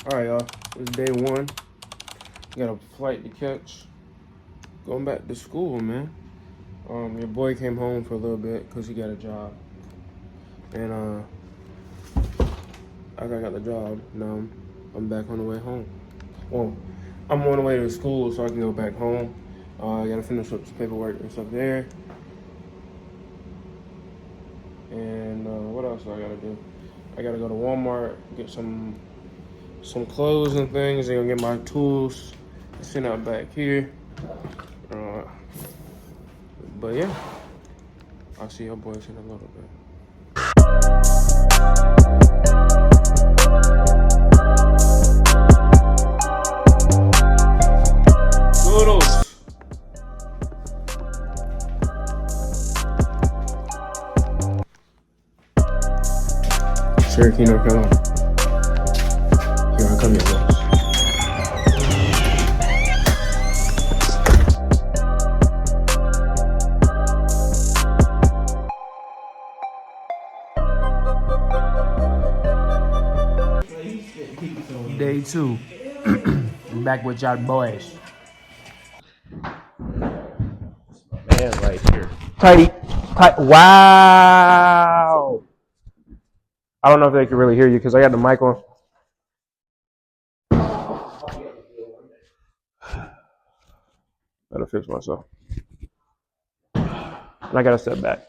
Alright, y'all. It's day one. Got a flight to catch. Going back to school, man. Your boy came home for a little bit because he got a job. And after I got the job, now I'm back on the way home. Well, I'm on the way to school so I can go back home. I gotta finish up some paperwork and stuff there. And what else do I gotta do? I gotta go to Walmart, get some clothes and things. I'm gonna get my tools sent out back here. Uh, but yeah, I'll see y'all boys in a little bit. Noodles. Cherokee, North Carolina. Here I come, y'all boys. Day two. Back with y'all boys. Man, right here. Tight. Wow. I don't know if they can really hear you because I got the mic on. Gotta fix myself. And I gotta step back.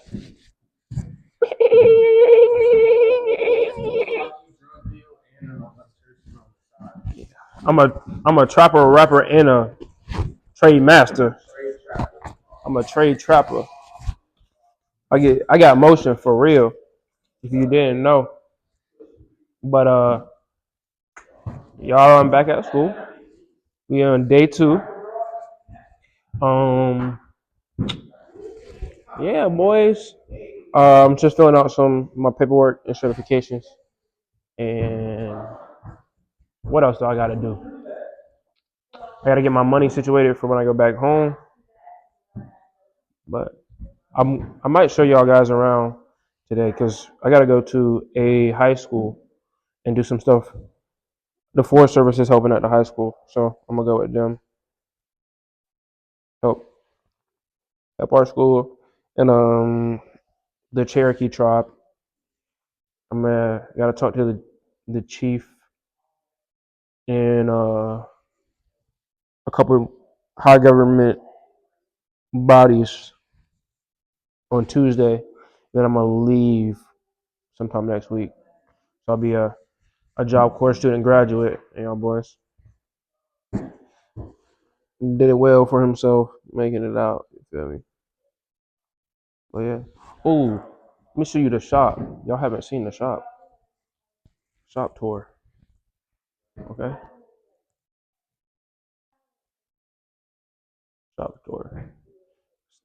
I'm a trapper, rapper, and a trade master. I'm a trade trapper. I got motion for real. If you didn't know. But y'all, I'm back at school. We on day two. Yeah, boys. I'm just filling out some of my paperwork and certifications. And what else do I gotta do? I gotta get my money situated for when I go back home. But I might show y'all guys around today because I gotta go to a high school and do some stuff. The Forest Service is helping at the high school, so I'm gonna go with them. Help our school and the Cherokee tribe. I'm gotta talk to the chief and a couple high government bodies on Tuesday. Then I'm gonna leave sometime next week. So I'll be a Job Corps student graduate, and y'all boys did it well for himself, making it out. You feel me? But yeah. Oh, let me show you the shop. Y'all haven't seen the shop. Shop tour. Okay. Shop tour.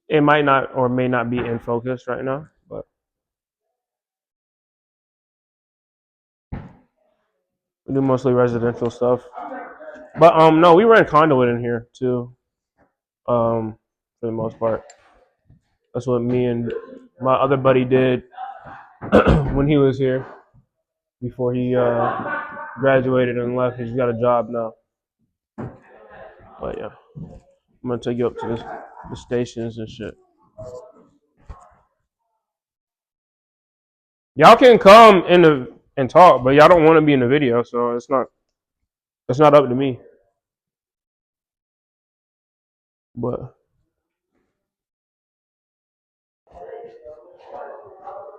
It might not or may not be in focus right now, but we do mostly residential stuff. But no, we ran conduit in here too. For the most part. That's what me and my other buddy did when he was here before he graduated and left. He's got a job now. But yeah, I'm gonna take you up to the stations and shit. Y'all can come in and talk, but y'all don't want to be in the video, so it's not up to me.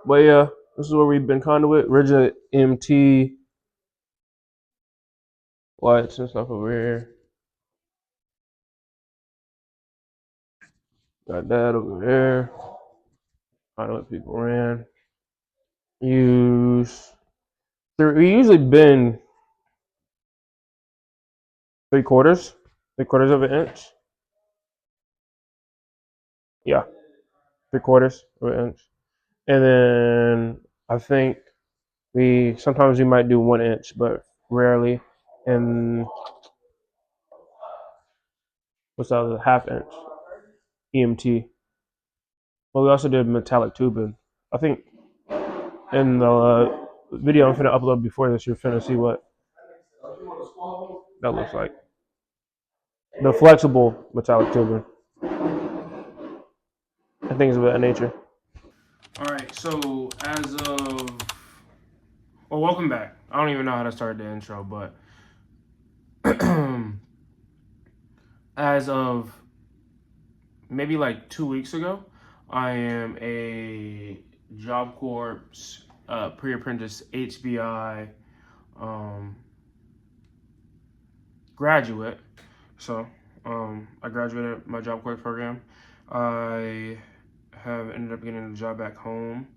But yeah, this is where we've been conduit. Rigid MT lights and stuff over here. Got that over there. Conduit people ran. We usually bend 3/4 of an inch. Yeah, 3/4 of an inch. And then I think sometimes we might do 1 inch, but rarely. And what's that? A 1/2 inch EMT. Well, we also did metallic tubing. I think in the video I'm finna upload before this, you're finna see what that looks like. The flexible metallic tubing and things of that nature. All right, so well, welcome back. I don't even know how to start the intro, but as of maybe like 2 weeks ago, I am a Job Corps pre-apprentice HBI graduate. So I graduated my Job Corps program. I have ended up getting a job back home.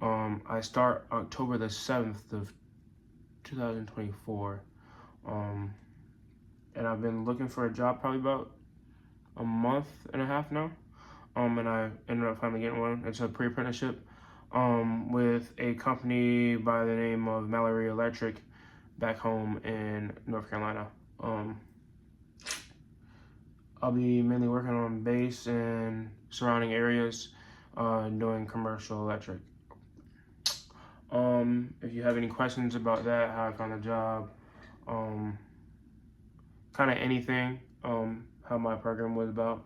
I start October the 7th of 2024. And I've been looking for a job probably about a month and a half now. And I ended up finally getting one. It's a pre-apprenticeship with a company by the name of Mallory Electric back home in North Carolina. I'll be mainly working on base and surrounding areas doing commercial electric. If you have any questions about that, how I found the job, kind of anything, how my program was about,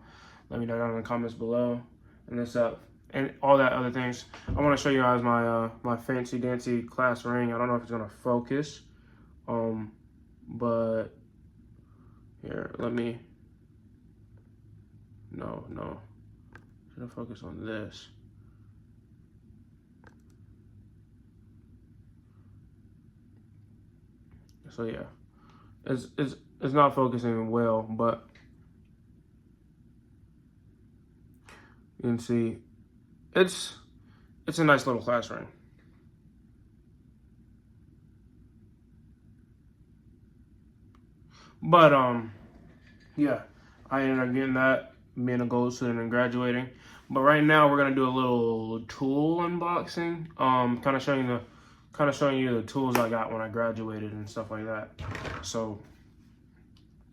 let me know down in the comments below, and this up and all that other things. I want to show you guys my my fancy dancy class ring. I don't know if it's gonna focus, but here, let me. No, should I focus on this? So yeah, it's not focusing well, but you can see it's a nice little class ring. But yeah, I ended up getting that, being a gold student and graduating. But right now we're gonna do a little tool unboxing. Kind of showing you the tools I got when I graduated and stuff like that. So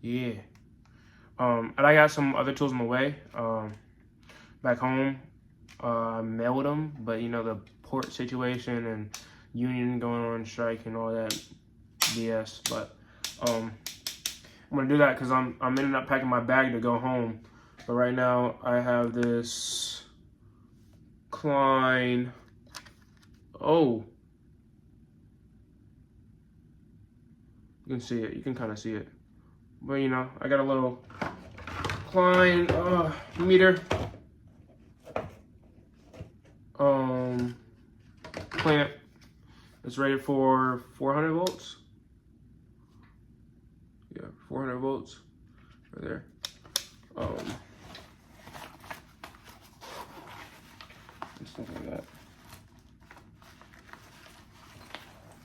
yeah. And I got some other tools on the way. Back home, I mailed them, but you know the port situation and union going on strike and all that BS. But I'm gonna do that because I'm ending up packing my bag to go home. But right now I have this Klein. Oh, you can see it. You can kind of see it. But you know, I got a little Klein meter. Plant. It's rated for 400 volts. Yeah, 400 volts right there. And stuff like that.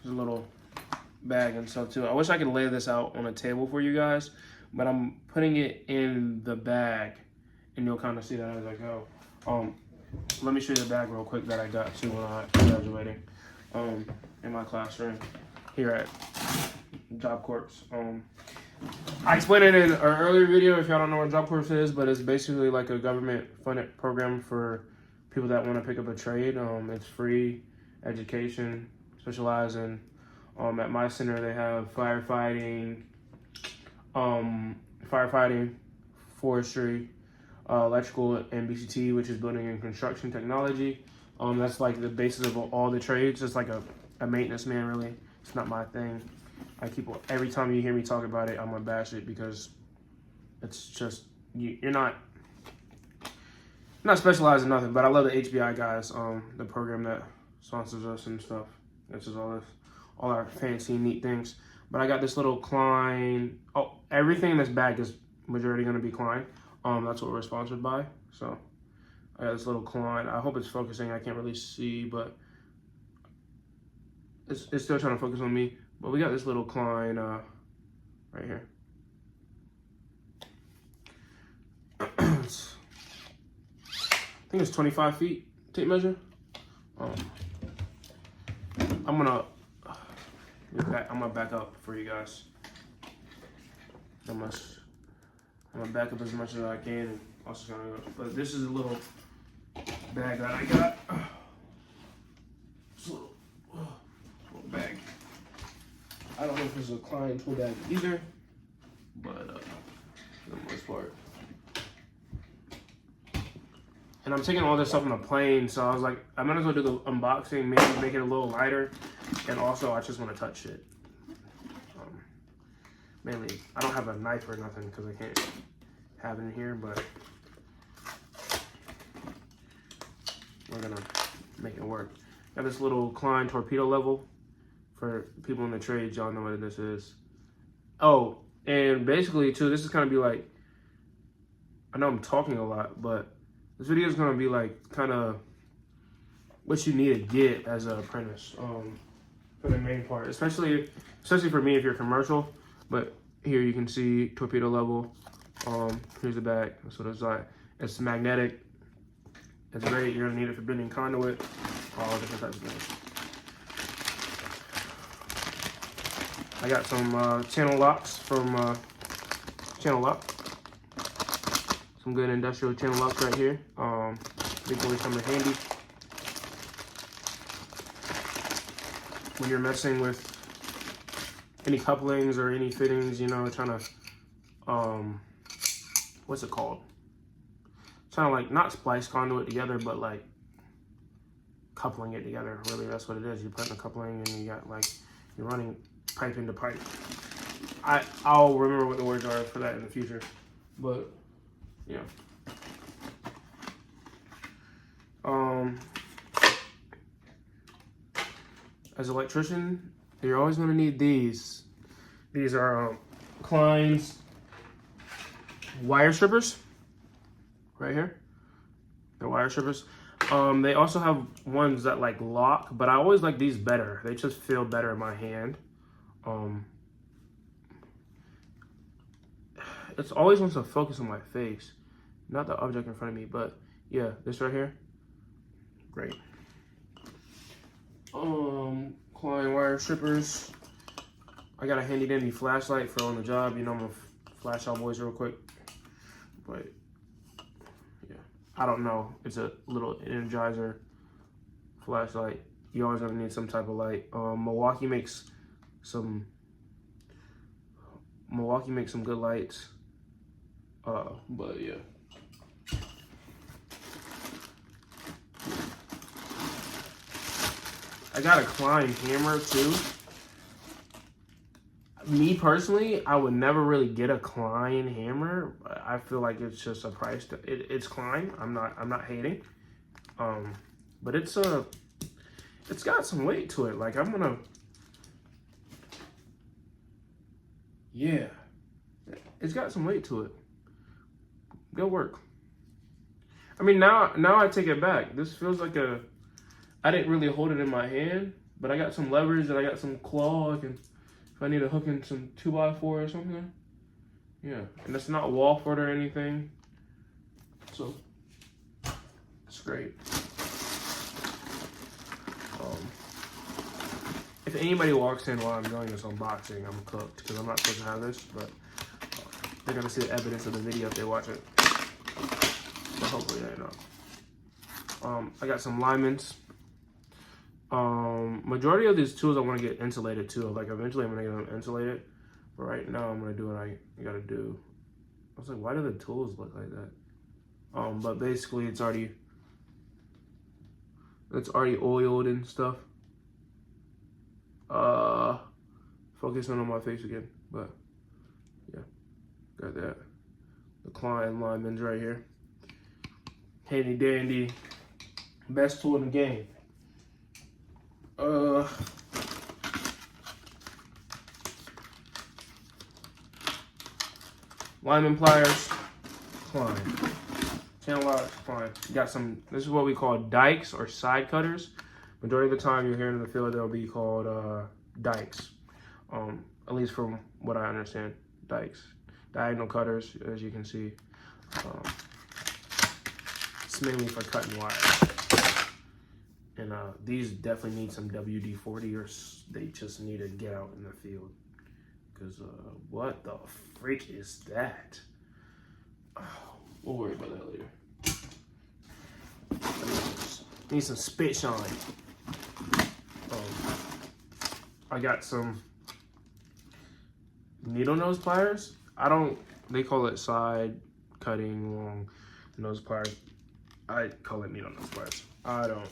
There's a little bag and stuff too. I wish I could lay this out on a table for you guys, but I'm putting it in the bag, and you'll kind of see that as I go. Let me show you the bag real quick that I got to when I was graduating in my classroom here at Job Corps. I explained it in an earlier video if y'all don't know what Job Corps is, but it's basically like a government funded program for people that want to pick up a trade. It's free education, specializing. At my center they have firefighting, forestry, electrical and BCT, which is building and construction technology. That's like the basis of all the trades. It's like a maintenance man, really. It's not my thing. Every time you hear me talk about it, I'm gonna bash it because it's just you're not specialized in nothing. But I love the HBI guys, the program that sponsors us and stuff. This is all our fancy neat things. But I got this little Klein. Oh, everything in this bag is majority gonna be Klein. That's what we're sponsored by. So I got this little Klein. I hope it's focusing. I can't really see, but it's still trying to focus on me. But we got this little Klein right here. I think it's 25 feet tape measure. I'm gonna back up for you guys. I'm gonna back up as much as I can, and also but this is a little bag that I got. It's a little bag. I don't know if it's a client tool bag either, but for the most part. And I'm taking all this stuff on a plane, so I was like, I might as well do the unboxing, maybe make it a little lighter, and also I just want to touch it. Mainly, I don't have a knife or nothing because I can't have it in here, but we're gonna make it work. Got this little Klein torpedo level for people in the trades. Y'all know what this is. Oh, and basically too, this is gonna be like, I know I'm talking a lot, but this video is gonna be like kind of what you need to get as an apprentice for the main part, especially for me if you're commercial. But here you can see torpedo level. Here's the back. That's what it's like. It's magnetic. It's great. You're gonna need it for bending conduit, all different types of things. I got some channel locks from Channel Lock. Some good industrial channel locks right here. Big boys come in handy when you're messing with any couplings or any fittings, you know, trying to, what's it called? Trying to like not splice conduit together, but like coupling it together. Really, that's what it is. You're putting a coupling and you got like, you're running pipe into pipe. I'll remember what the words are for that in the future, but yeah. As an electrician, you're always going to need these. These are Klein's wire strippers right here. They're wire strippers. They also have ones that like lock, but I always like these better. They just feel better in my hand. It's always wants to focus on my face, not the object in front of me, but yeah, this right here, great. Klein wire strippers. I got a handy dandy flashlight for on the job. You know, I'm gonna flash y'all boys real quick, but yeah, I don't know. It's a little Energizer flashlight. You always gonna need some type of light. Milwaukee makes some good lights. But yeah. I got a Klein hammer too. Me personally, I would never really get a Klein hammer. I feel like it's just a price. It's Klein. I'm not hating. But it's got some weight to it. Like yeah, it's got some weight to it. Good work. I mean, now I take it back. This feels like I didn't really hold it in my hand, but I got some levers and I got some claw. If I need to hook in some 2x4 or something. Yeah, and it's not Walford or anything. So, it's great. If anybody walks in while I'm doing this unboxing, I'm cooked because I'm not supposed to have this, but they're gonna see the evidence of the video if they watch it. But hopefully they know. I got some linemen's. Majority of these tools I want to get insulated too. Like eventually I'm gonna get them insulated, but right now I'm gonna do what I gotta do. I was like, why do the tools look like that? But basically it's already oiled and stuff. Focusing on my face again, but yeah, got that. The Klein lineman's right here. Handy dandy, best tool in the game. Lineman pliers, Klein. Channel locks, Klein. Got some, this is what we call dikes or side cutters. Majority of the time you're hearing in the field, they'll be called dikes. At least from what I understand, dikes. Diagonal cutters, as you can see. It's mainly for cutting wire. And these definitely need some WD-40 or they just need to get out in the field. Because what the freak is that? Oh, we'll worry about that later. Need some spit shine. I got some needle nose pliers. I don't. They call it side cutting long nose pliers. I call it needle nose pliers. I don't.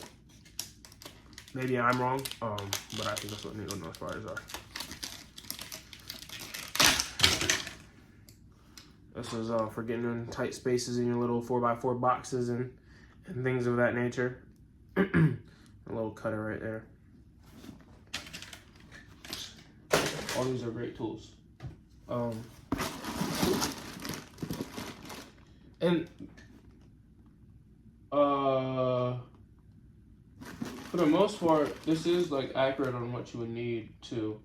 Maybe I'm wrong. But I think that's what needle nose pliers are. This is for getting in tight spaces in your little 4x4 boxes and things of that nature. A little cutter right there. All these are great tools. And for the most part, this is like accurate on what you would need to.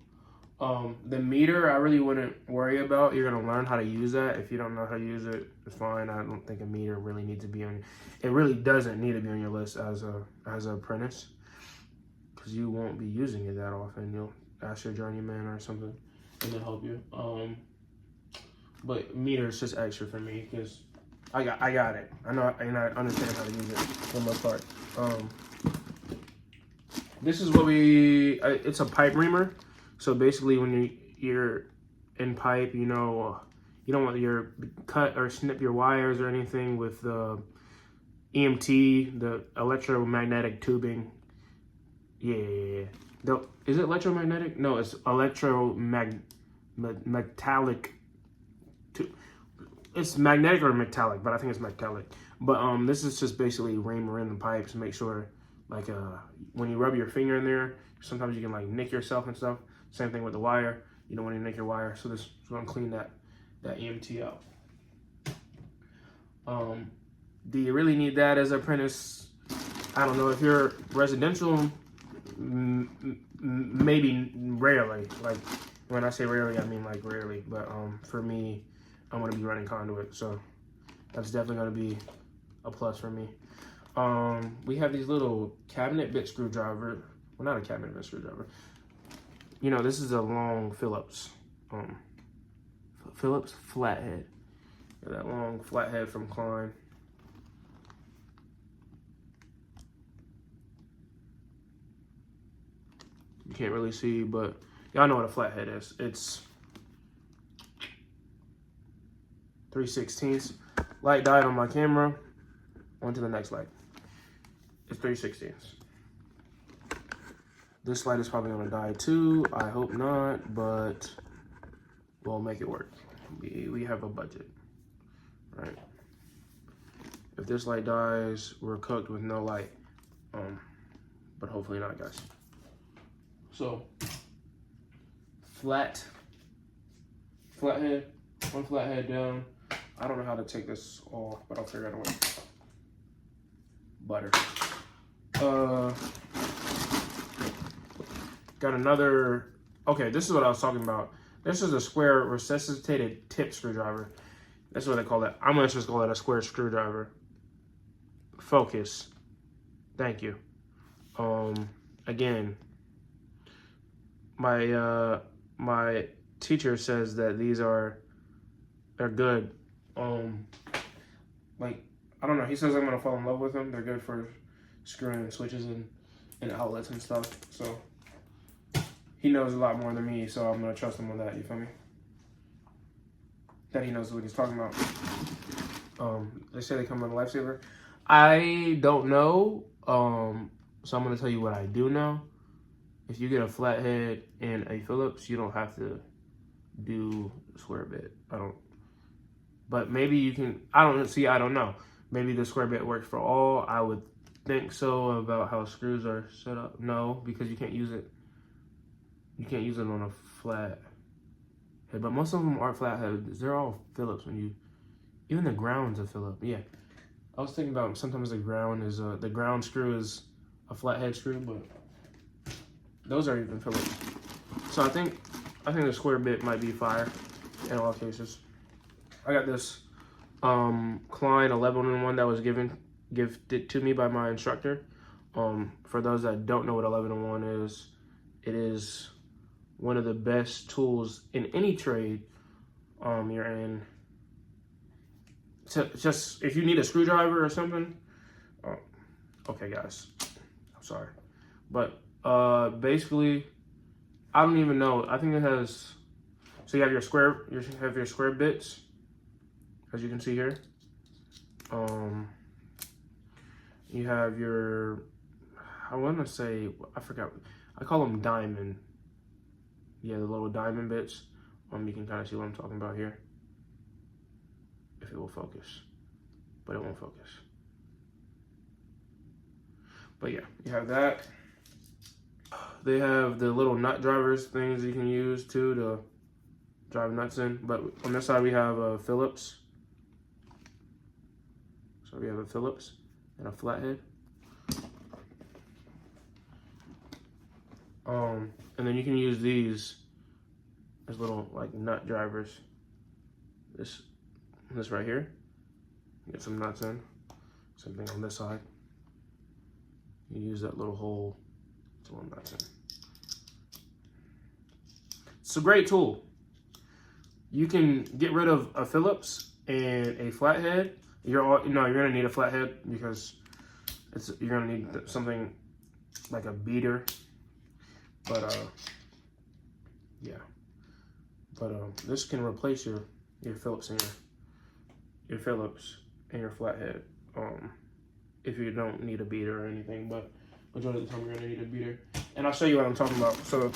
The meter, I really wouldn't worry about. You're gonna learn how to use that. If you don't know how to use it, it's fine. I don't think a meter really needs to be on. It really doesn't need to be on your list as an apprentice, because you won't be using it that often. You'll ask your journeyman or something, and they'll help you. But meter is just extra for me because I got it. I know and I understand how to use it for the most part. This is what it's a pipe reamer. So basically, when you're in pipe, you know, you don't want your cut or snip your wires or anything with the EMT, the electromagnetic tubing. Yeah. Is it electromagnetic? No, it's metallic. It's magnetic or metallic, but I think it's metallic. But this is just basically reaming the pipes. Make sure, like, when you rub your finger in there, sometimes you can like nick yourself and stuff. Same thing with the wire. You don't want to nick your wire, so this is going to clean that EMT out. Do you really need that as an apprentice? I don't know. If you're residential, maybe rarely. Like, when I say rarely, I mean like rarely. But for me, I'm going to be running conduit, so that's definitely going to be a plus for me. We have these little cabinet bit screwdriver. Well, not a cabinet bit screwdriver. You know, this is a long Phillips. Phillips flathead. Yeah, that long flathead from Klein. You can't really see, but y'all know what a flathead is. It's 3/16. Light died on my camera. On to the next light. It's 3/16. This light is probably gonna die too. I hope not, but we'll make it work. We have a budget, right? If this light dies, we're cooked with no light. But hopefully not, guys. So, flathead, one flathead down. I don't know how to take this off, but I'll figure out a way. Butter. Got another, okay, this is what I was talking about. This is a square resuscitated tip screwdriver. That's what they call it. I'm gonna just call it a square screwdriver. Focus. Thank you. Again, my teacher says that these they're good. Like, I don't know, he says I'm gonna fall in love with them. They're good for screwing switches and outlets and stuff. So he knows a lot more than me, so I'm gonna trust him on that, you feel me? That he knows what he's talking about. They say they come with a lifesaver. I don't know. So I'm gonna tell you what I do know. If you get a flathead and a Phillips, you don't have to do the square bit. But maybe you can, I don't know. Maybe the square bit works for all. I would think so, about how screws are set up. No, because you can't use it. You can't use it on a flat head, but most of them are flat heads. They're all Phillips even the ground's a Phillips. Yeah. I was thinking about sometimes the ground screw is a flathead screw, but those are even Phillips. So I think the square bit might be fire in all cases. I got this Klein 11-in-1 that was gifted to me by my instructor. For those that don't know what 11-in-1 is, it is one of the best tools in any trade you're in. So just if you need a screwdriver or something. Okay, guys, I'm sorry, but basically, I don't even know. I think it has So you have your square bits, as you can see here. You have your, I want to say, I forgot, I call them diamond. Yeah, the little diamond bits. You can kind of see what I'm talking about here. If it will focus, but it won't focus. But yeah, you have that. They have the little nut drivers things you can use too to drive nuts in. But on this side we have a Phillips. So we have a Phillips and a flathead. And then you can use these as little like nut drivers. This right here. Get some nuts in. Same thing on this side. You use that little hole to let nuts in. It's a great tool. You can get rid of a Phillips and a flathead. You're gonna need a flathead because you're gonna need something like a beater. But yeah. But this can replace your Phillips and your Phillips and your flathead. If you don't need a beater or anything, but majority of the time you're gonna need a beater. And I'll show you what I'm talking about. So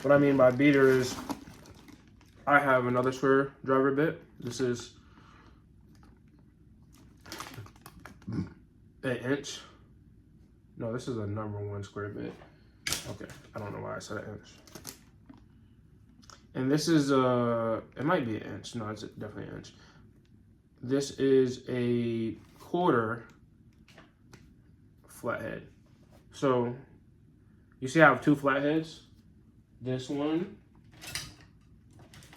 what I mean by beater is I have another screwdriver bit. This is an inch. No, this is a #1 square bit. Okay, I don't know why I said an inch. And this is it might be an inch. No, it's definitely an inch. This is a 1/4 flathead. So you see I have 2 flatheads. This one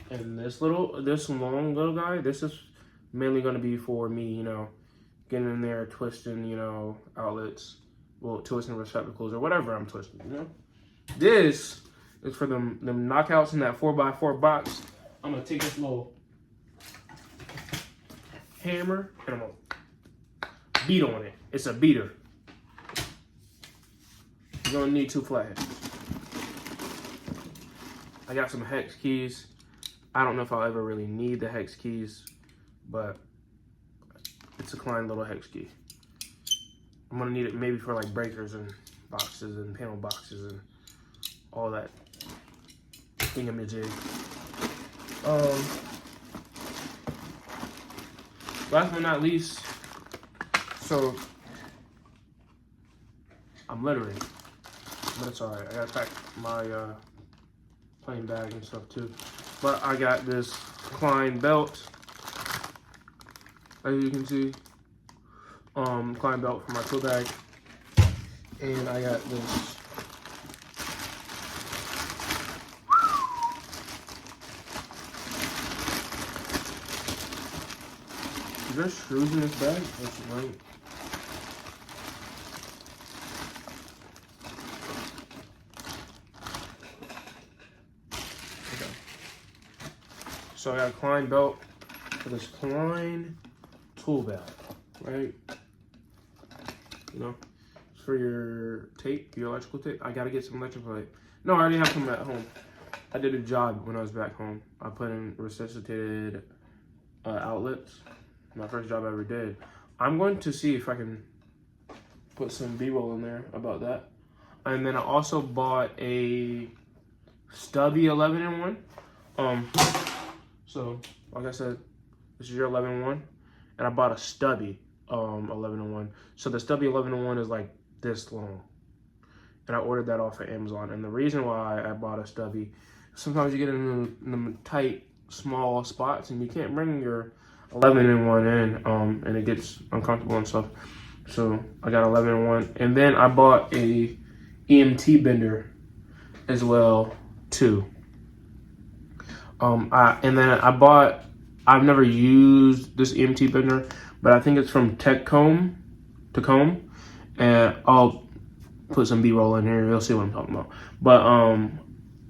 and this long little guy. This is mainly going to be for me, getting in there, twisting, outlets, well, twisting receptacles or whatever I'm twisting, This is for them knockouts in that 4x4 box. I'm gonna take this little hammer and I'm gonna beat on it. It's a beater. You're gonna need 2 flatheads. I got some hex keys. I don't know if I'll ever really need the hex keys, but it's a Klein little hex key. I'm gonna need it maybe for like breakers and boxes and panel boxes and all that thingamajig. Last but not least, so I'm littering, but it's alright. I gotta pack my plane bag and stuff too. But I got this Klein belt, as you can see. Klein belt for my tool bag, and I got this is there screws in this bag? That's right. Okay. So I got a Klein belt for this Klein tool bag, right? It's for your tape, your electrical tape. I gotta get some electrical tape. No, I already have some at home. I did a job when I was back home. I put in resuscitated outlets. My first job I ever did. I'm going to see if I can put some B-roll in there about that. And then I also bought a stubby 11-in-1. So like I said, this is your 11-in-1, and I bought a stubby 11-in-1. So the stubby 11-in-1 is like this long, and I ordered that off of Amazon. And the reason why I bought a stubby, sometimes you get in the tight, small spots, and you can't bring your 11-in-1 in, and it gets uncomfortable and stuff. So I got 11-in-1, and then I bought a EMT bender as well too. I've never used this EMT bender, but I think it's from Timecodes, and I'll put some B-roll in here. You'll see what I'm talking about. But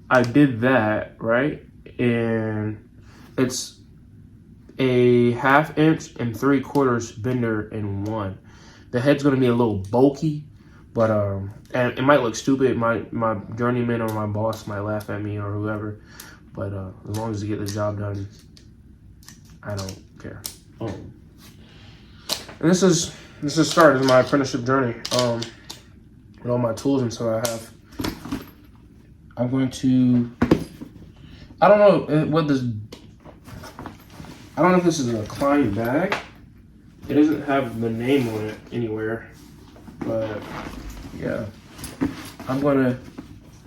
I did that, right? And it's a 1/2 inch and 3/4 bender in one. The head's gonna be a little bulky, but and it might look stupid. My journeyman or my boss might laugh at me or whoever, But as long as you get the job done, I don't care. And this is the start of my apprenticeship journey. With all my tools and stuff I have. I'm going to. I don't know what this. I don't know if this is a Klein bag. It doesn't have the name on it anywhere, but yeah, I'm gonna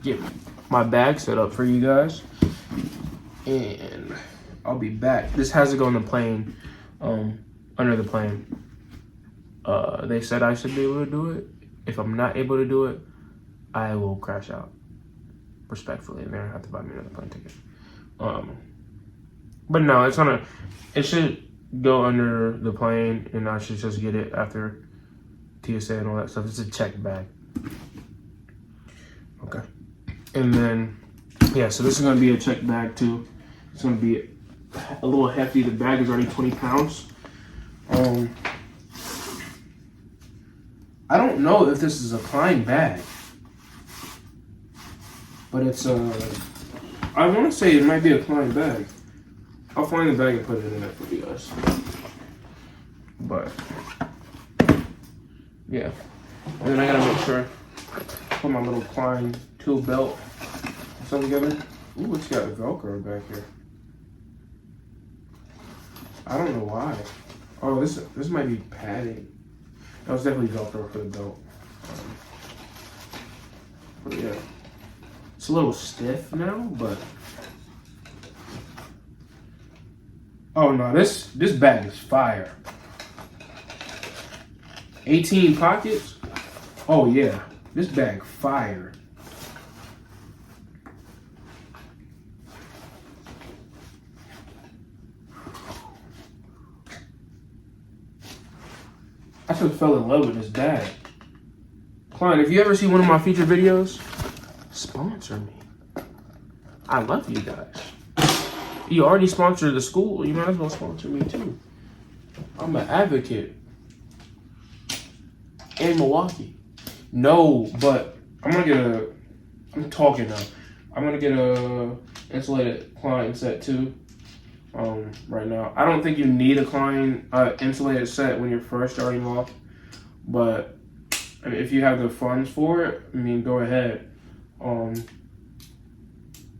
get my bag set up for you guys, and I'll be back. This has to go on the plane, under the plane. They said I should be able to do it. If I'm not able to do it, I will crash out, respectfully, and then I have to buy me another plane ticket. But no, it should go under the plane, and I should just get it after TSA and all that stuff. It's a checked bag. Okay. And then, yeah, so this is going to be a checked bag too. It's going to be a little hefty. The bag is already 20 pounds. I don't know if this is a Klein bag, but it's I want to say it might be a Klein bag. I'll find the bag and put it in there for you guys. But yeah, and then I gotta make sure I put my little Klein tool belt stuff together. Ooh, it's got a Velcro back here. I don't know why. Oh, this might be padding. That was definitely Velcro for the belt. But yeah, it's a little stiff now, but. Oh no, this bag is fire. 18 pockets? Oh yeah, this bag fire. I just fell in love with this bag. Klein, if you ever see one of my featured videos, sponsor me. I love you guys. You already sponsored the school. You might as well sponsor me too. I'm an advocate in Milwaukee. No, but I'm talking now. I'm gonna get a insulated Klein set too. Right now, I don't think you need a Klein insulated set when you're first starting off, but I mean, if you have the funds for it, I mean, go ahead.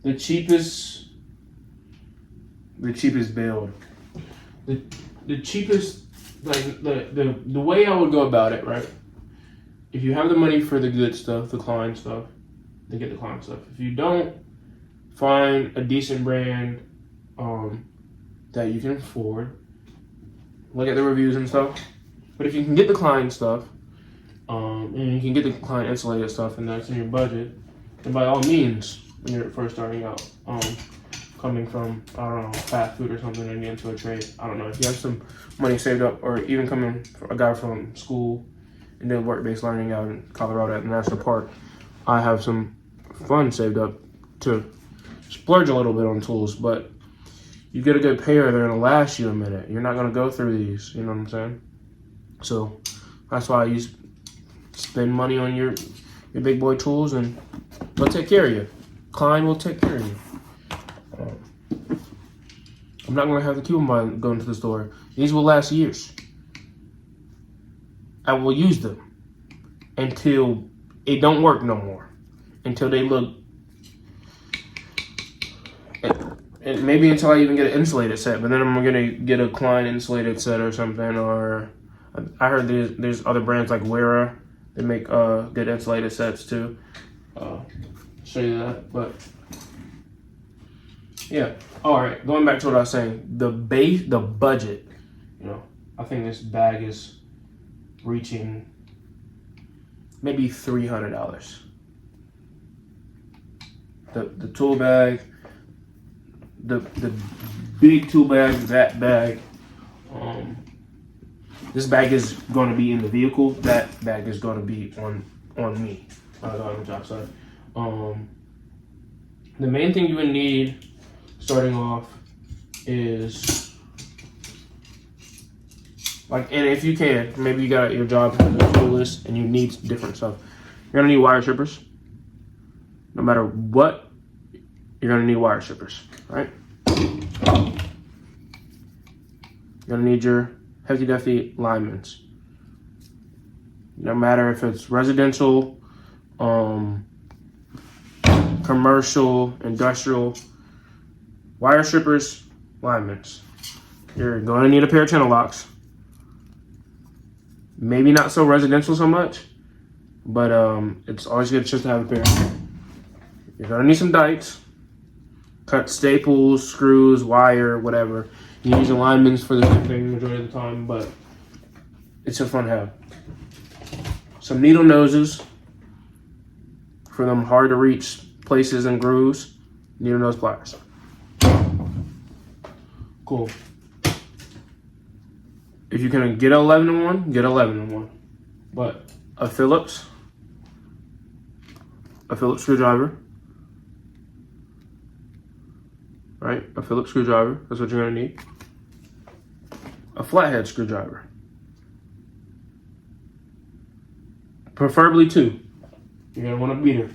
The cheapest build. The cheapest, like the way I would go about it, right? If you have the money for the good stuff, the Klein stuff, then get the Klein stuff. If you don't, find a decent brand that you can afford. Look at the reviews and stuff. But if you can get the Klein stuff, and you can get the Klein insulated stuff, and that's in your budget, then by all means, when you're first starting out, coming from, I don't know, fast food or something and get into a trade. I don't know. If you have some money saved up, or even coming a guy from school and doing work-based learning out in Colorado at the National Park, I have some funds saved up to splurge a little bit on tools, but you get a good pair, they're gonna last you a minute. You're not gonna go through these, you know what I'm saying? So that's why you spend money on your big boy tools, and they'll take care of you. Klein will take care of you. I'm not gonna have to keep them going to the store. These will last years. I will use them until it don't work no more. Until they look, and maybe until I even get an insulated set. But then I'm gonna get a Klein insulated set or something. Or I heard there's other brands like Wera that make good insulated sets too. Show you that, but yeah. All right, going back to what I was saying, the budget. You know, I think this bag is reaching maybe $300. The tool bag, the big tool bag, that bag. This bag is going to be in the vehicle. That bag is going to be on me on the job site. The main thing you would need starting off is, like, and if you can, maybe you got your job has a tool list and you need different stuff. You're gonna need wire strippers. No matter what, you're gonna need wire strippers. right? You're gonna need your hefty defty alignments. No matter if it's residential, commercial, industrial, wire strippers, alignments. You're gonna need a pair of channel locks. Maybe not so residential so much, but it's always good just to have a pair. You're gonna need some dikes, cut staples, screws, wire, whatever. You use alignments for the same thing majority of the time, but it's just fun to have. Some needle noses for them hard to reach places and grooves. Needle nose pliers. Cool. If you can get 11 in one, get 11 in one. But a Phillips screwdriver, right? A Phillips screwdriver, that's what you're gonna need. A flathead screwdriver. Preferably 2. You're gonna want a beater,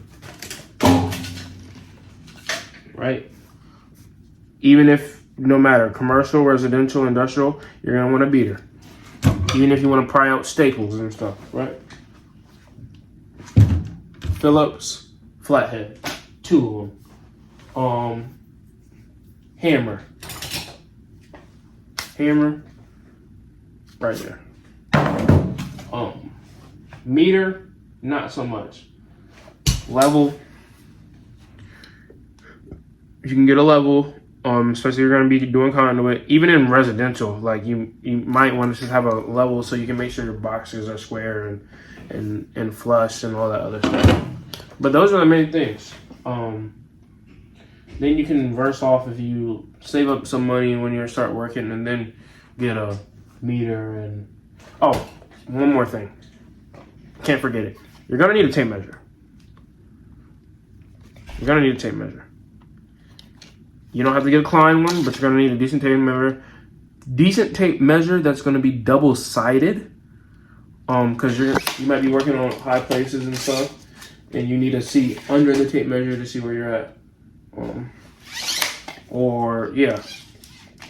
right? Even if, no matter, commercial, residential, industrial, you're gonna want a beater. Even if you wanna pry out staples and stuff, right? Phillips, flathead, 2 of them. Hammer, right there. Meter, not so much. Level, if you can get a level, especially if you're gonna be doing conduit, even in residential, like you might want to just have a level so you can make sure your boxes are square and flush and all that other stuff. But those are the main things. Then you can verse off if you save up some money when you start working, and then get a meter. And one more thing, can't forget it. You're gonna need a tape measure. You don't have to get a Klein one, but you're gonna need a decent tape measure. Decent tape measure that's gonna be double-sided, because you might be working on high places and stuff, and you need to see under the tape measure to see where you're at. You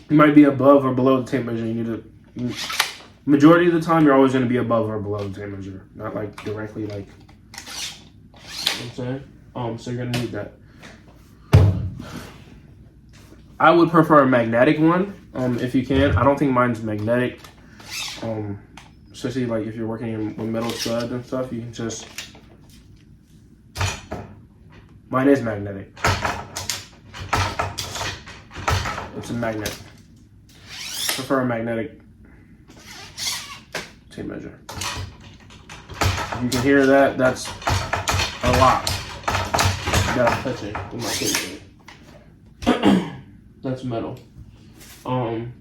might be above or below the tape measure. Majority of the time, you're always going to be above or below the tape measure, not like directly, like, you know what I'm saying? So you're going to need that. I would prefer a magnetic one, if you can. I don't think mine's magnetic, especially like if you're working with metal studs and stuff. You can just, mine is magnetic. It's a magnet. Prefer a magnetic tape measure. If you can hear that, that's a lot. You gotta touch it with my tape measure. That's metal. And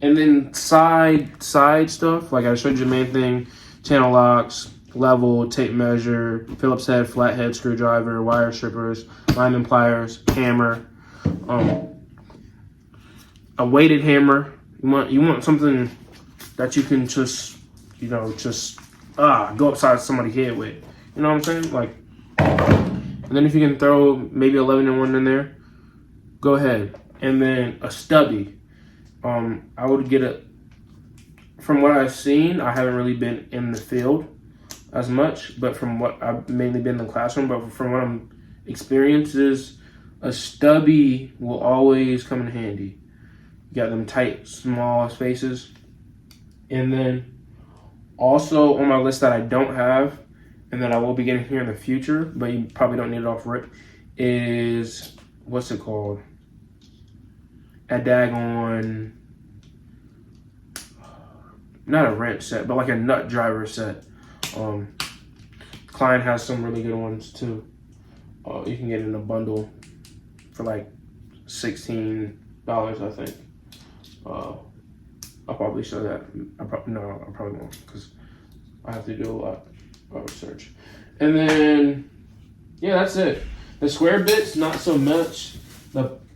then side stuff, like I showed you the main thing: channel locks, level, tape measure, Phillips head, flathead screwdriver, wire strippers, lineman pliers, hammer. A weighted hammer. You want something that you can just go upside somebody's head with. You know what I'm saying? Like, and then if you can throw maybe 11 in one in there, go ahead. And then a stubby. I would get it. From what I've seen, I haven't really been in the field as much, but from what I've mainly been in the classroom, but from what I'm experienced is a stubby will always come in handy. You got them tight, small spaces. And then also on my list that I don't have and that I will be getting here in the future, but you probably don't need it off rip, is, what's it called? A daggone, not a wrench set, but like a nut driver set. Klein has some really good ones too. You can get it in a bundle for like $16, I think. I'll probably show that. I probably won't, because I have to do a lot of research. And then, yeah, that's it. The square bits, not so much.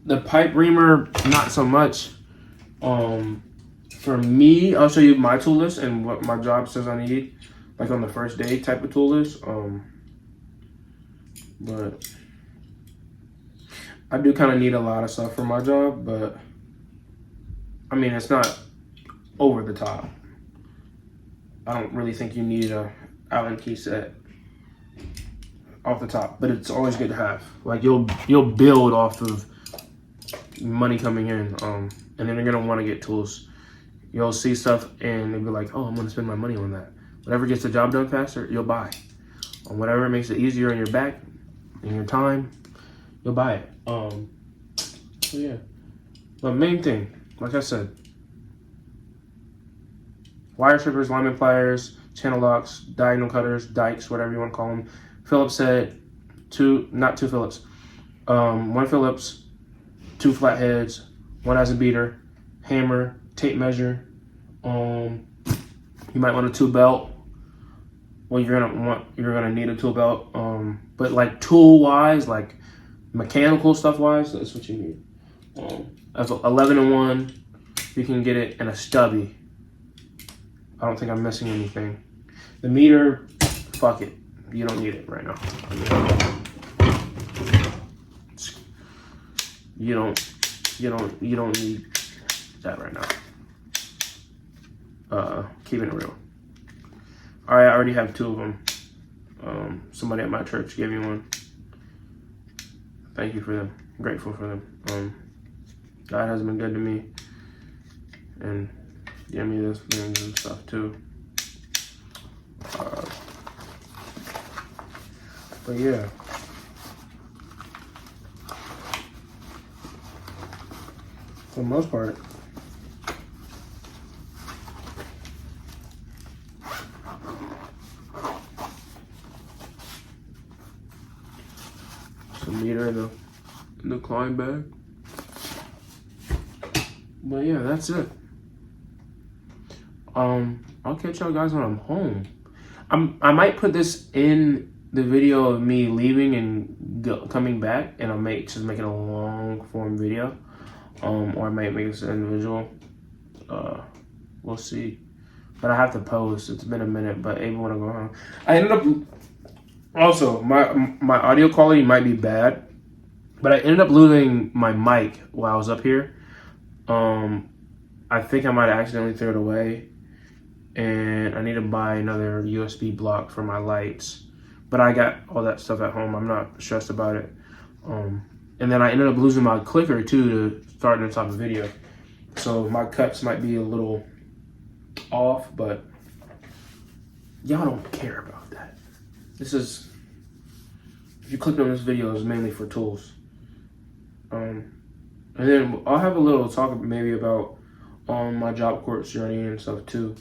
The pipe reamer, not so much. For me, I'll show you my tool list and what my job says I need, like on the first day type of tool list. But I do kind of need a lot of stuff for my job, but I mean, it's not over the top. I don't really think you need a Allen key set off the top, but it's always good to have. Like you'll build off of money coming in, and then you're gonna want to get tools. You'll see stuff and you'll be like, oh, I'm gonna spend my money on that. Whatever gets the job done faster, you'll buy. Whatever makes it easier on your back and your time, you'll buy it. So yeah. The main thing, like I said, wire strippers, lineman pliers, channel locks, diagonal cutters, dikes, whatever you want to call them. Phillips head, not two Phillips, one Phillips, two flatheads, one as a beater, hammer, tape measure. You might want a tool belt. Well, you're gonna need a tool belt. But like tool wise, like mechanical stuff wise, that's what you need. That's 11-1. You can get it in a stubby. I don't think I'm missing anything. The meter, fuck it. You don't need it right now. You don't need that right now. Keeping it real. I already have two of them. Somebody at my church gave me one. Thank you for them. I'm grateful for them. God has been good to me and gave me this things and stuff too. But yeah. For the most part, the meter in the climb bag. But yeah, that's it. I'll catch y'all guys when I'm home. I might put this in the video of me leaving and coming back, and I might just make it a long form video. Or I might make this individual. We'll see. But I have to post. It's been a minute, but Ava want to go home. I ended up also my audio quality might be bad, but I ended up losing my mic while I was up here. I think I might have accidentally threw it away, and I need to buy another USB block for my lights. But I got all that stuff at home. I'm not stressed about it. And then I ended up losing my clicker too to start the top of the video. So my cuts might be a little off, but y'all don't care about that. This is, if you clicked on this video, it's mainly for tools. And then I'll have a little talk maybe about my job course journey and stuff too.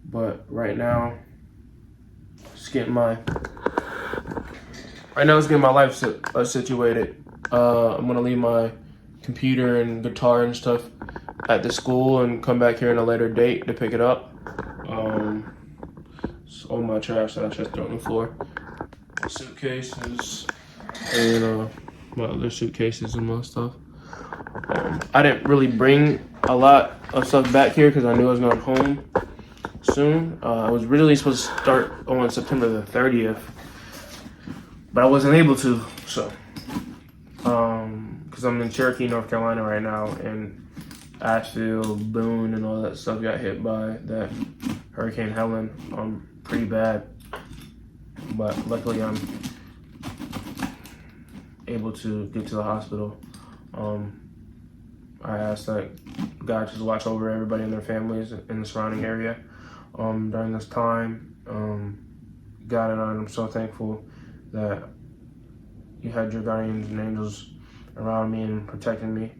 But right now, it's getting my life situated. I'm gonna leave my computer and guitar and stuff at the school and come back here in a later date to pick it up. It's all my trash that I just thrown on the floor. Suitcases and my other suitcases and my stuff. I didn't really bring a lot of stuff back here because I knew I was going home soon. I was really supposed to start on September the 30th, but I wasn't able to, so because I'm in Cherokee, North Carolina right now, and Asheville, Boone, and all that stuff got hit by that Hurricane Helen pretty bad, but luckily I'm able to get to the hospital. I asked that God just watch over everybody and their families in the surrounding area during this time. God and I'm so thankful that you had your guardians and angels around me and protecting me.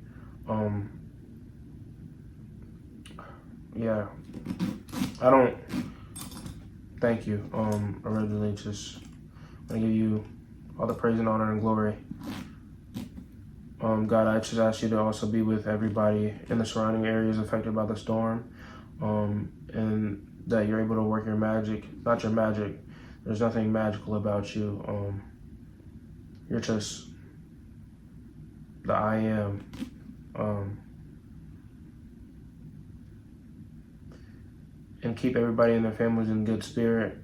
Yeah, I don't thank you. I really just want to give you all the praise and honor and glory. God, I just ask you to also be with everybody in the surrounding areas affected by the storm, and that you're able to work your magic, not your magic. There's nothing magical about you. You're just the I am. And keep everybody and their families in good spirit.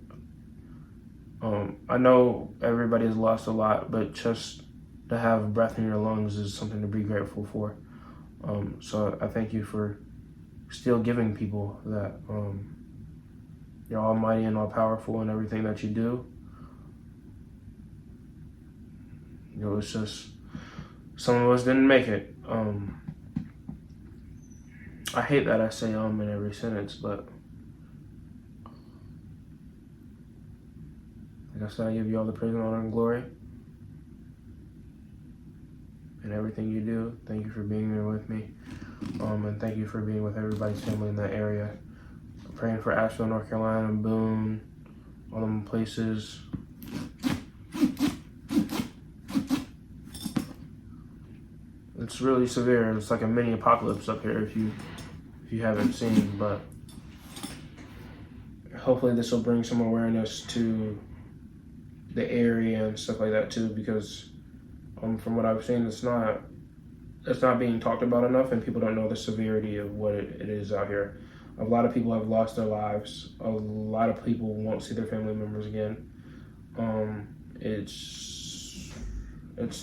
I know everybody has lost a lot, but just to have breath in your lungs is something to be grateful for. So I thank you for still giving people that. You're almighty and all powerful in everything that you do. It's just some of us didn't make it. I hate that I say in every sentence, but like I said, I give you all the praise and honor and glory in everything you do. Thank you for being here with me. And thank you for being with everybody's family in that area. I'm praying for Asheville, North Carolina, Boone, all them places. It's really severe. It's like a mini apocalypse up here if you haven't seen, but hopefully this will bring some awareness to the area and stuff like that too, because from what I've seen, it's not being talked about enough, and people don't know the severity of what it is out here. A lot of people have lost their lives. A lot of people won't see their family members again. It's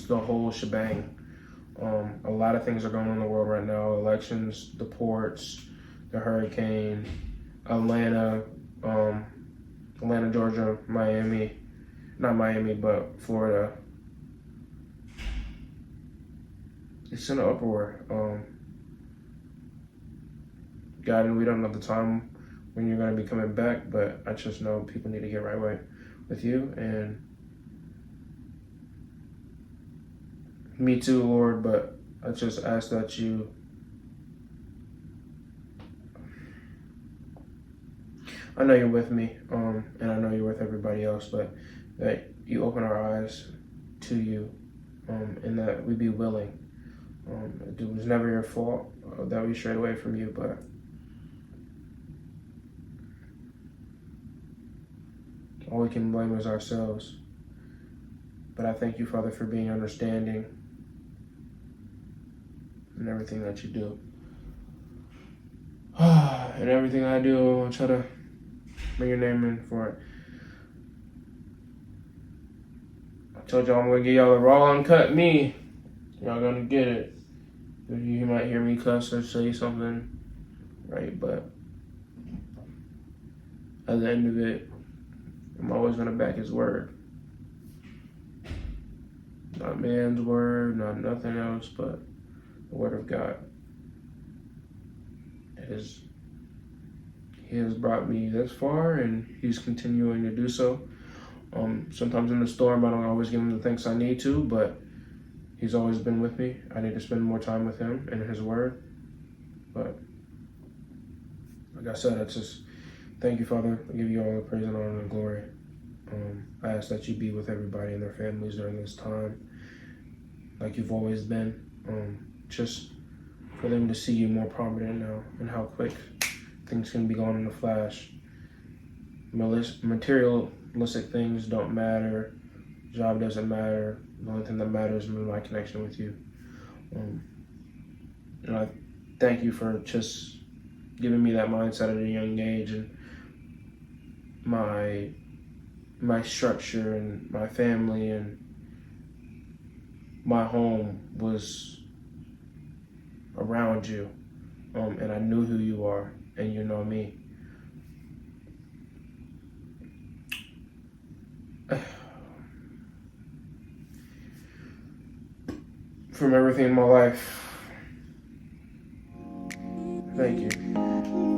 the whole shebang. A lot of things are going on in the world right now. Elections, the ports, the hurricane, Atlanta, Georgia, Miami, not Miami, but Florida. It's in an uproar. God, and we don't know the time when you're going to be coming back, but I just know people need to get right with you, and me too, Lord, but I just ask that you I know you're with me, and I know you're with everybody else, but that you open our eyes to you, and that we be willing. It was never your fault that we strayed away from you, but all we can blame is ourselves. But I thank you, Father, for being understanding in everything that you do. And everything I do, I'll try to bring your name in for it. I told y'all I'm going to give y'all the raw uncut me. Y'all going to get it. You might hear me cuss or say something, right? But at the end of it, I'm always going to back his word. Not man's word, not nothing else, but the word of God. He has brought me this far, and he's continuing to do so. Sometimes in the storm, I don't always give him the thanks I need to, but he's always been with me. I need to spend more time with him and his word. But like I said, I just thank you, Father. I give you all the praise and honor and glory. I ask that you be with everybody and their families during this time, like you've always been. Just for them to see you more prominent now, and how quick things can be gone in a flash. Materialistic things don't matter. Job doesn't matter. The only thing that matters is my connection with you. And I thank you for just giving me that mindset at a young age, and my structure and my family and my home was around you, and I knew who you are, and you know me. From everything in my life, thank you.